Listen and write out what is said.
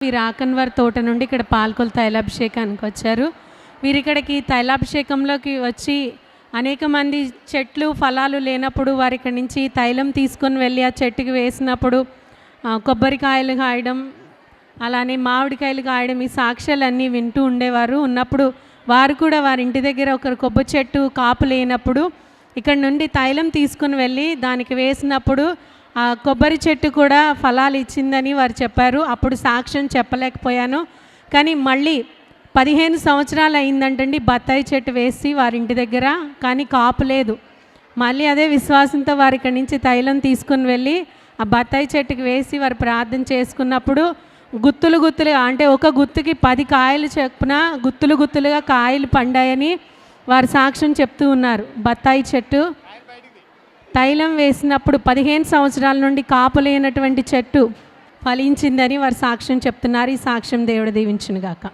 వీరు ఆకన్వర్ తోట నుండి ఇక్కడ పాల్కొల్ తైలాభిషేకానికి వచ్చారు. వీరు ఇక్కడికి తైలాభిషేకంలోకి వచ్చి అనేక మంది చెట్లు ఫలాలు లేనప్పుడు వారి ఇక్కడి నుంచి తైలం తీసుకొని వెళ్ళి ఆ చెట్టుకి వేసినప్పుడు కొబ్బరికాయలు కాయడం, అలానే మామిడికాయలు కాయడం, ఈ సాక్ష్యాలన్నీ వింటూ ఉండేవారు. ఉన్నప్పుడు వారు కూడా వారి ఇంటి దగ్గర ఒకరు కొబ్బరి చెట్టు కాపు లేనప్పుడు ఇక్కడ నుండి తైలం తీసుకుని వెళ్ళి దానికి వేసినప్పుడు ఆ కొబ్బరి చెట్టు కూడా ఫలాలు ఇచ్చిందని వారు చెప్పారు. అప్పుడు సాక్ష్యం చెప్పలేకపోయాను, కానీ మళ్ళీ 15 సంవత్సరాలు అయిందంటండి బత్తాయి చెట్టు వేసి వారి ఇంటి దగ్గర, కానీ కాపు లేదు. మళ్ళీ అదే విశ్వాసంతో వారి ఇక్కడి నుంచి తైలం తీసుకుని వెళ్ళి ఆ బత్తాయి చెట్టుకి వేసి వారు ప్రార్థన చేసుకున్నప్పుడు గుత్తులుగా అంటే ఒక గుత్తుకి 10 కాయలు చొప్పున గుత్తులుగా కాయలు పండాయని వారు సాక్ష్యం చెప్తూ ఉన్నారు. బత్తాయి చెట్టు తైలం వేసినప్పుడు 15 సంవత్సరాల నుండి కాపు లేనటువంటి చెట్టు ఫలించిందని వారు సాక్ష్యం చెప్తున్నారు. ఈ సాక్ష్యం దేవుడు దీవించును గాక.